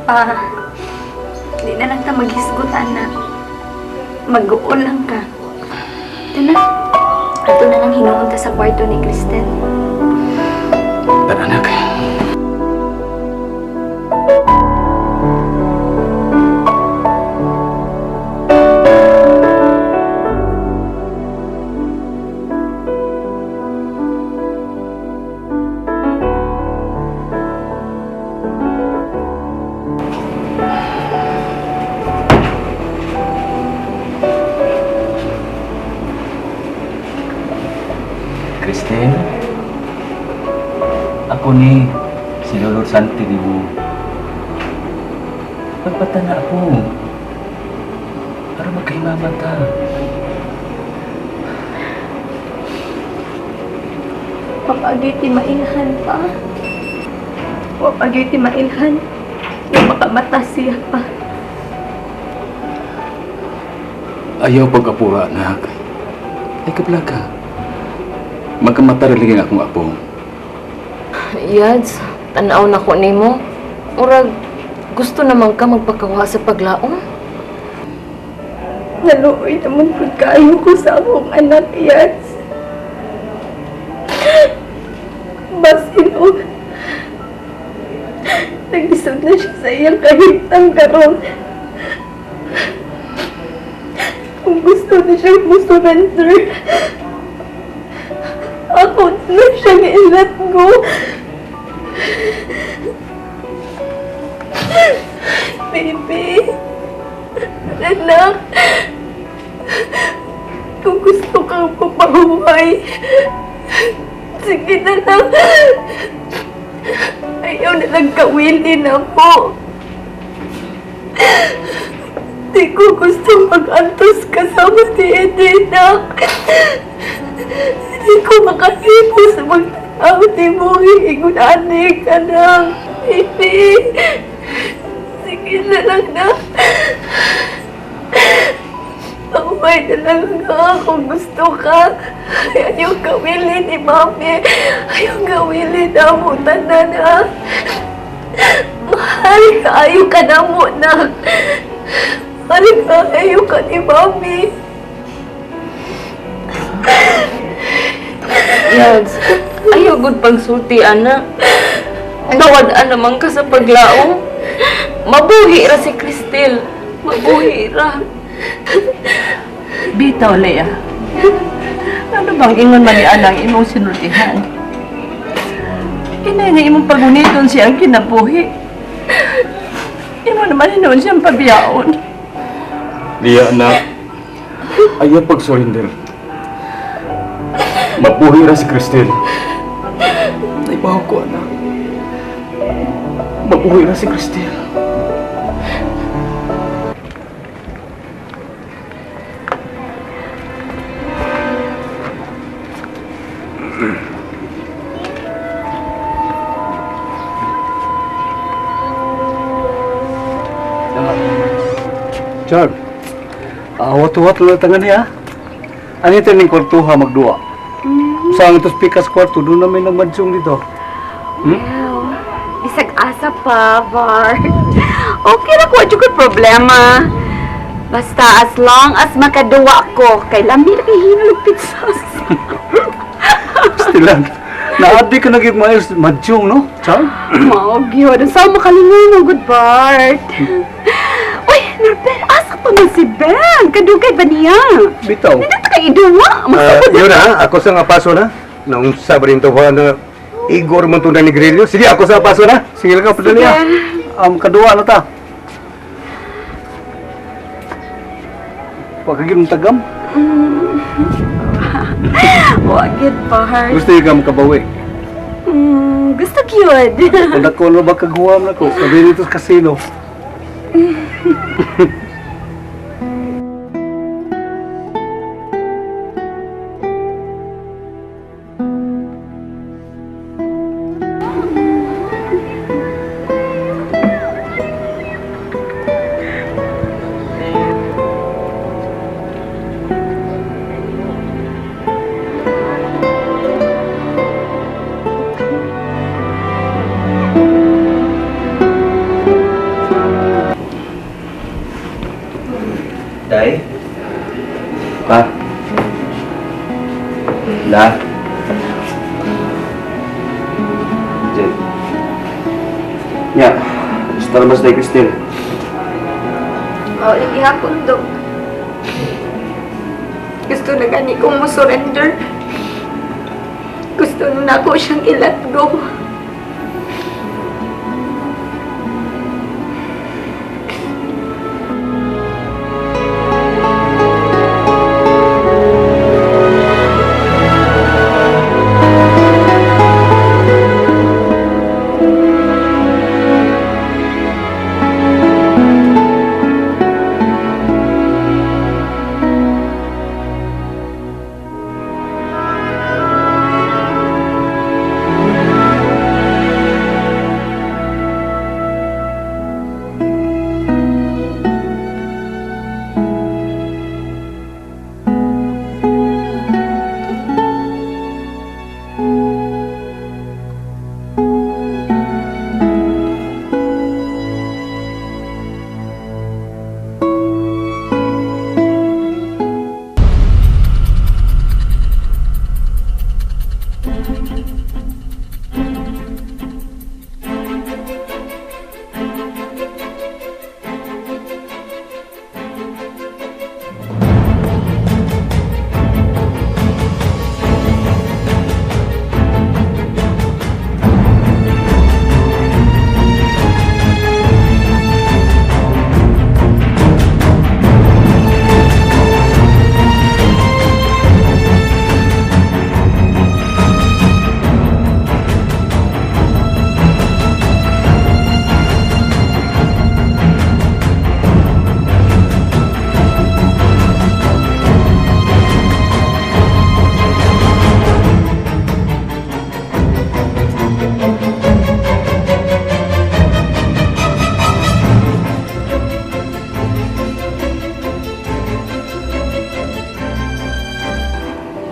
Pa, di na lang ta maghisgutan na. Mag-uol lang ka. Ito na. Ato na lang hinuunta sa kwarto ni Cristel. Tara, anak. Cristel, ako ni si Lolo Santi di mo. Pagpatana ako para magkaimaman ta. Papagiti mailhan pa. Papagiti mailhan. Yung makamata siya pa. Ayaw pag-apura, anak. Ay, kablaga. Magkamata rin akong apo. Yads, tanaw na ko nimo. Murag, gusto naman ka magpakawa sa paglaom? Naluoy naman pagkayo ko sa akong anak, Yads. Basin o, nag-isod na siya sa iyang kahitang karon. Kung gusto na siya surrender, ako na siyang i-let go. Baby, anak, kung gusto kang papahuhay, sige na lang. Ayaw na lang kawilin ako. Di ko gusto mag-antos kasama ni Edina. Di ko makasipo sa magtao ni mo. Iigunanig ka lang, baby. Sige na lang na. Pangumay na lang nga kung gusto ka. Ayaw gawilin ni Mami. Ayaw gawilin na mo tanan na. Mahal ka, ayaw ka na mo na. Mahal ka, ayaw ka ni Mami. Yads, ayaw gud pagsulti, anak. Tawad naman ka sa paglaom. Mabuhi ra si Cristel. Mabuhi ra. Bitaw, Lea. Ano bang ingon man ni Anang imong sinultihan? Inay nga imong paguniton siyang kinabuhi. Imo naman hinuon siyang pabiyaon. Liya, anak. Ayaw pag-surrender. Mabuhi ra si Cristel. Naibaw ko, anak. Mabuhi ra si Cristel. Char, awat-awat lang tangan niya. Ano ito yung kwartuha magduwa? Saan ito pikas kwarto? Doon namin nagmadsong dito. Wow. Bisag asa pa, Bart. Okay na ko, adyo ko problema. Basta as long as makaduwa ko, kay lami na kay hinulog pizzas. Stilan, naadi ka naging madyong, no? Char? Maog yun. Saan makalingon mo, good Bart? Uy, Norbert, asa pa man si Ben? Kadugay ba niya? Bitaw. Hindi ka iduwa. Yun na, ako sa nga paso na. Nung sabarin to na Igor mo ni Grillo. Sige, ako sa paso na. Sige lang ka, padali niya. Kaduwa na ta. Pagkagin ng tagam. Wagid, Bart. Gusto yung kam kabawi. Gusto cute. Kung ako na ba kaghuwam na ko, sabihin nito sa kasino. Na. Jen. Ya, setelah mas naik Christine. O, ihapon do. Gusto na gani kong mo surrender. Gusto na ako siyang i-let go.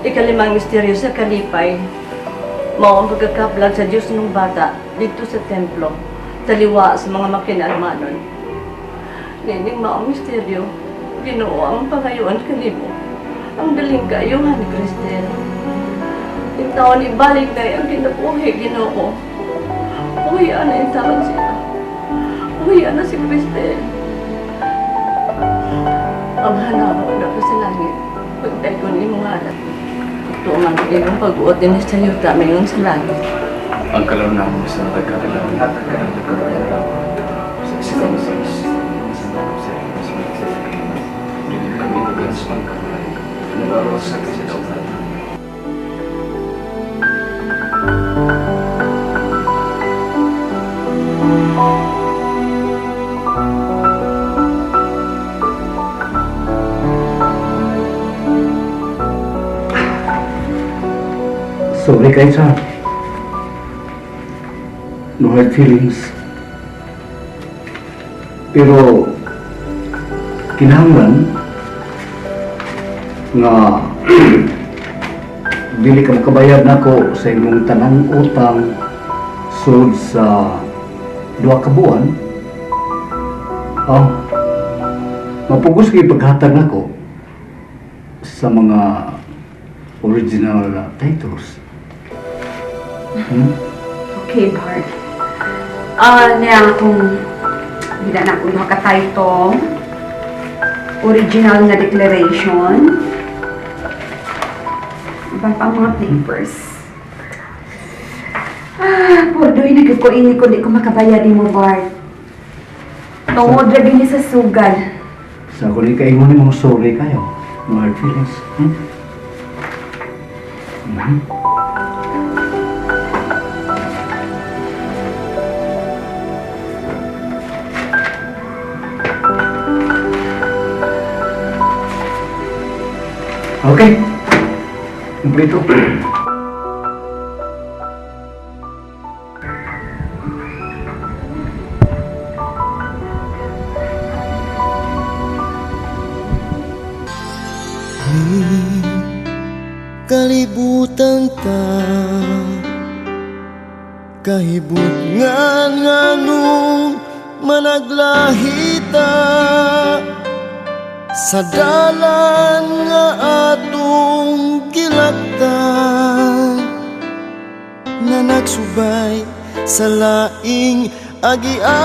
Ikalimang misteryo sa kalipay, mao ang pagkakaplag sa Diyos ng bata dito sa templo, taliwa sa mga makinalmanon. Nining mao ang misteryo, Ginoo ang pangayuan kanimo, ang daling kaayuhan ni Cristel. Yung taon ibalik na ang kinabuhi, Ginoo. Uwian na yung taon siya. Uwian na si Cristel. Ang hanawa na ko sa langit, pagtay ko ni mga anak. Ito man iyong pag-uot din sa iyo kami yun sa langit. Ang kalunan mo sa nagkakalang at ang nagkakalang sa isang kami tugas pangkamay nararosak sa dautan. Sorry Kaisa. No hard feelings. Pero kinahanglan nga dili ka makabayad nako sa imong tanang utang sud sa 2 ka buwan. Mapugos kay paghatag nako sa mga original titles. Okay, Bart. Niya akong hindi na akong makataytong original na declaration. Iba pa mga papers. Pordoy, nagkakuin ko, di ko makabayad mo, Bart. Tungod ra din sa sugal. Sa ako ni kaingon ni mga sorry kayo. No hard feelings. Okay. Kumplito. Kalibutan ta kahibut nganong managlahita sa dalan nga atong gilakta. magsubay sa laing agian.